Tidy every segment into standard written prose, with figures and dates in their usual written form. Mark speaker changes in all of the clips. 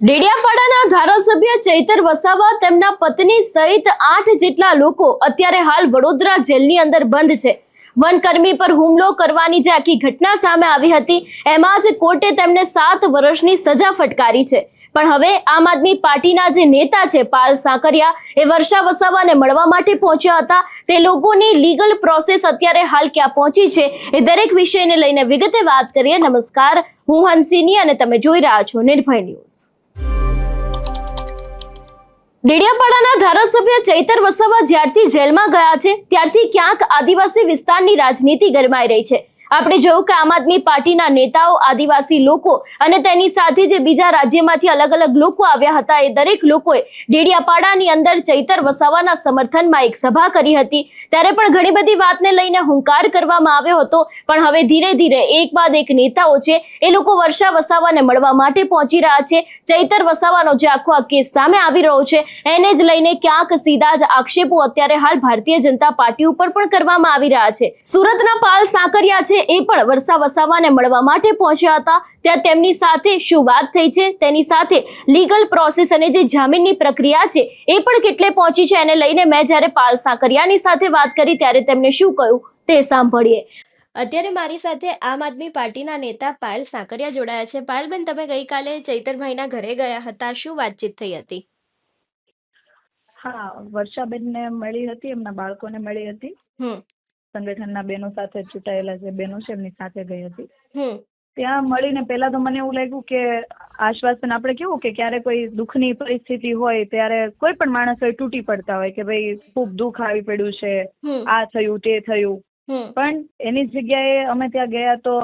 Speaker 1: ડેડિયાપાડાના ધારાસભ્ય ચૈતર વસાવા તેમના પત્ની સહિત 8 જેટલા લોકો અત્યારે હાલ વડોદરા જેલની અંદર બંધ છે। વનકર્મી પર હુમલો કરવાની જે આખી ઘટના સામે આવી હતી એમાં જ કોર્ટે તેમને 7 વર્ષની સજા ફટકારી છે। પણ હવે આમ આદમી પાર્ટીના જે નેતા છે પાલ સાંકરિયા એ વર્ષા વસાવાને મળવા માટે પહોંચ્યા હતા। તે લોકોની લીગલ પ્રોસેસ અત્યારે હાલ ક્યાં પહોંચી છે એ દરેક વિષયને લઈને વિગતે વાત કરીએ। નમસ્કાર, હું હંસિની અને તમે જોઈ રહ્યા છો નિર્ભય ન્યૂઝ। ડેડિયાપાડાના ધારાસભ્ય ચૈતર વસાવા જ્યારથી જેલમાં ગયા છે ત્યારથી ક્યાંક આદિવાસી વિસ્તારની રાજનીતિ ગરમાઈ રહી છે। આપણે જોયું કે આમ આદમી પાર્ટીના નેતાઓ, આદિવાસી લોકો અને તેની સાથે જે બીજા રાજ્યમાંથી અલગ અલગ લોકો આવ્યા હતા એ દરેક લોકોએ ડેડિયાપાડાની અંદર ચૈતર વસાવાના સમર્થનમાં એક સભા કરી હતી। ત્યારે પણ ઘણી બધી વાતને લઈને હુંકાર કરવામાં આવ્યો હતો। પણ હવે ધીરે ધીરે એક બાદ એક નેતાઓ છે એ લોકો વર્ષા વસાવાને મળવા માટે પહોંચી રહ્યા છે। ચૈતર વસાવાનો જે આખો કેસ સામે આવી રહ્યો છે એને જ લઈને ક્યાંક સીધા જ આક્ષેપો અત્યારે હાલ ભારતીય જનતા પાર્ટી ઉપર પણ કરવામાં આવી રહ્યા છે। સુરતના પાલ સાંકરિયા છે એ પણ વર્ષા વસાવાને મળવા માટે પહોંચ્યા હતા। ત્યાં તેમની સાથે શું વાત થઈ છે, તેની સાથે લીગલ પ્રોસેસ અને જે જામીનની પ્રક્રિયા છે એ પણ કેટલે પહોંચી છે એને લઈને મેં જ્યારે પાલ સાંકરિયાની સાથે વાત કરી ત્યારે તેમણે શું કહ્યું તે સાંભળીએ। અત્યારે મારી સાથે આમ આદમી પાર્ટીના નેતા પાયલ સાંકરિયા જોડાયા છે। પાયલબેન, તમે ગઈકાલે ચૈતરભાઈના ઘરે ગયા હતા, શું વાતચીત થઈ હતી?
Speaker 2: હા, વર્ષાબેનને મળી હતી, એમના બાળકોને મળી હતી। સંગઠનના બહેનો સાથે ચૂંટાયેલા જે બહેનો છે એમની સાથે ગઈ હતી। ત્યાં મળીને પહેલા તો મને એવું લાગ્યું કે આશ્વાસન, આપણે કેવું કે ક્યારે કોઈ દુઃખની પરિસ્થિતિ હોય ત્યારે કોઈ પણ માણસ હોય તૂટી પડતા હોય કે ભાઈ ખૂબ દુઃખ આવી પડ્યું છે, આ થયું તે થયું, પણ એની જગ્યાએ અમે ત્યાં ગયા તો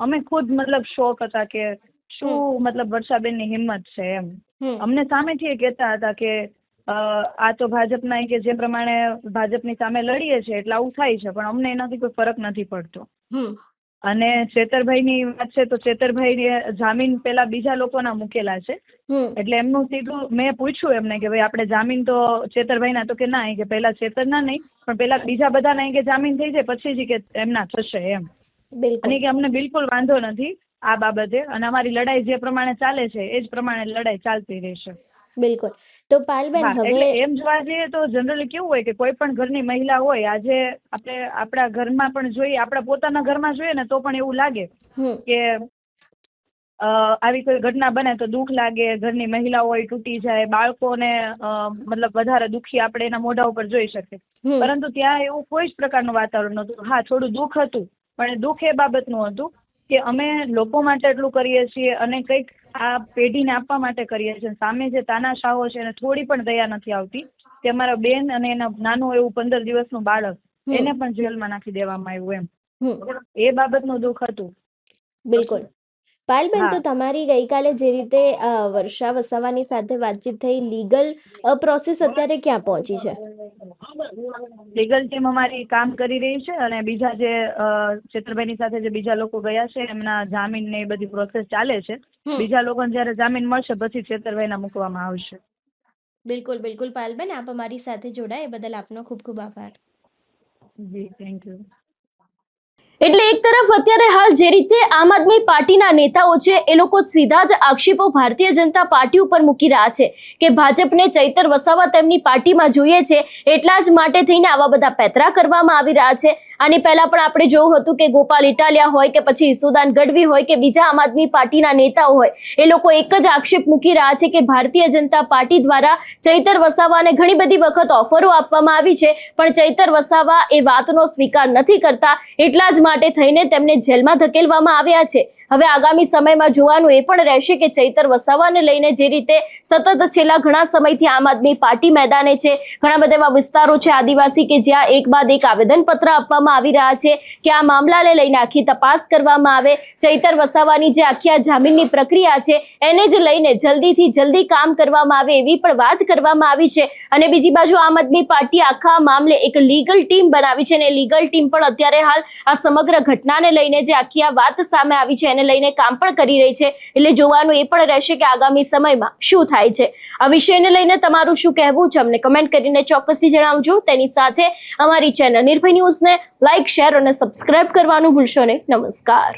Speaker 2: અમે ખુદ શોક હતા કે શું વર્ષાબેનની હિંમત છે એમ। અમને સામેથી એ કહેતા હતા કે આ તો ભાજપના, કે જે પ્રમાણે ભાજપની સામે લડીએ છીએ એટલે આવું થાય છે, પણ અમને એનાથી કોઈ ફરક નથી પડતો। અને ચેતરભાઈની વાત છે તો ચેતરભાઈ જામીન પેલા બીજા લોકોના મૂકેલા છે, એટલે એમનું સીધું મેં પૂછ્યું એમને કે ભાઈ આપણે જામીન તો ચેતરભાઈના, તો કે ના, કે પેલા ચેતરના નહીં પણ પેલા બીજા બધાના કે જામીન થઈ જાય પછી જ કે એમના થશે એમ। અને કે અમને બિલકુલ વાંધો નથી આ બાબતે, અને અમારી લડાઈ જે પ્રમાણે ચાલે છે એ જ પ્રમાણે લડાઈ ચાલતી રહેશે।
Speaker 1: બિલકુલ। તો પાયલબેન, હવે
Speaker 2: એમ જોવા જઈએ તો જનરલી કેવું હોય કે કોઈ પણ ઘરની મહિલા હોય, આજે આપણે આપણા ઘરમાં પણ જોઈએ, આપણા પોતાના ઘરમાં જોઈએ ને તો પણ એવું લાગે કે આવી કોઈ ઘટના બને તો દુઃખ લાગે, ઘરની મહિલા હોય તૂટી જાય, બાળકોને વધારે દુઃખી આપણે એના મોઢા ઉપર જોઈ શકીએ। પરંતુ ત્યાં એવું કોઈ જ પ્રકારનું વાતાવરણ નહોતું। હા, થોડું દુઃખ હતું, પણ એ દુઃખ એ બાબતનું હતું કે અમે લોકો માટે એટલું કરીએ છીએ અને કંઈક આ પેઢીને આપવા માટે કરીએ છીએ, સામે જે તાનાશાહો છે એને થોડી પણ દયા નથી આવતી કે અમારા બેન અને એના નાનું એવું 15 દિવસનું બાળક એને પણ જેલમાં નાખી દેવામાં આવ્યું એમ, એ બાબતનું દુઃખ હતું।
Speaker 1: બિલકુલ। પાયલબેન, તો તમારી ગઈકાલે જે રીતે વર્ષા વસાવાની સાથે વાતચીત થઈ, લીગલ પ્રોસેસ અત્યારે ક્યાં પહોંચી છે?
Speaker 2: લીગલ ટીમ અમારી કામ કરી રહી છે અને બીજા જે ચેતરભાઈની સાથે જે બીજા લોકો ગયા છે એમના જામીન ને એ બધી પ્રોસેસ ચાલે છે। બીજા લોકોને જયારે જામીન મળશે પછી ચેતરભાઈના મૂકવામાં આવશે।
Speaker 1: બિલકુલ બિલકુલ પાયલબેન, આપ અમારી સાથે જોડાય એ બદલ આપનો ખૂબ ખૂબ આભાર।
Speaker 2: જી, થેન્ક યુ।
Speaker 1: એટલે એક તરફ અત્યારે હાલ જે રીતે આમ આદમી પાર્ટીના નેતાઓ છે એ લોકો સીધા જ આક્ષેપો ભારતીય જનતા પાર્ટી ઉપર મૂકી રહ્યા છે કે ભાજપને ચૈતર વસાવા તેમની પાર્ટીમાં જોઈએ છે એટલા જ માટે થઈને આવા બધા પેતરા કરવામાં આવી રહ્યા છે। આની પહેલા પણ આપણે જોયું હતું કે ગોપાલ ઇટાલિયા હોય કે પછી ઈસુદાન ગઢવી હોય કે બીજા આમ આદમી પાર્ટીના નેતાઓ હોય, એ લોકો એક જ આક્ષેપ મૂકી રહ્યા છે કે ભારતીય જનતા પાર્ટી દ્વારા ચૈતર વસાવાને ઘણી બધી વખત ઓફરો આપવામાં આવી છે પણ ચૈતર વસાવા એ વાતનો સ્વીકાર નથી કરતા, એટલા જ માટે થઈને તેમને જેલમાં ધકેલવામાં આવ્યા છે। હવે આગામી સમયમાં જોવાનું એ પણ રહેશે કે ચૈતર વસાવાને લઈને જે રીતે સતત છેલ્લા ઘણા સમયથી આમ આદમી પાર્ટી મેદાને છે, ઘણા બધા એવા વિસ્તારો છે આદિવાસી કે જ્યાં એક બાદ એક આવેદનપત્ર આપવામાં આવી રહ્યા છે કે આ મામલાને લઈને આખી તપાસ કરવામાં આવે, ચૈતર વસાવાની જે આખી આ જામીનની પ્રક્રિયા છે એને જ લઈને જલ્દીથી જલ્દી કામ કરવામાં આવે એવી પણ વાત કરવામાં આવી છે। અને બીજી બાજુ આમ આદમી પાર્ટી આખા મામલે એક લીગલ ટીમ બનાવી છે અને લીગલ ટીમ પણ અત્યારે હાલ આ સમગ્ર ઘટનાને લઈને જે આખી આ વાત સામે આવી છે એને લઈને કામ પણ કરી રહી છે। એટલે જોવાનું એ પણ રહેશે કે આગામી સમયમાં શું થાય છે। આ વિષયને લઈને તમારું શું કહેવું છે અમને કમેન્ટ કરીને ચોક્કસથી જણાવજો। તેની સાથે અમારી ચેનલ નિર્ભય ન્યૂઝને લાઇક, શેર અને સબસ્ક્રાઇબ કરવાનું ભૂલશો નહીં। નમસ્કાર।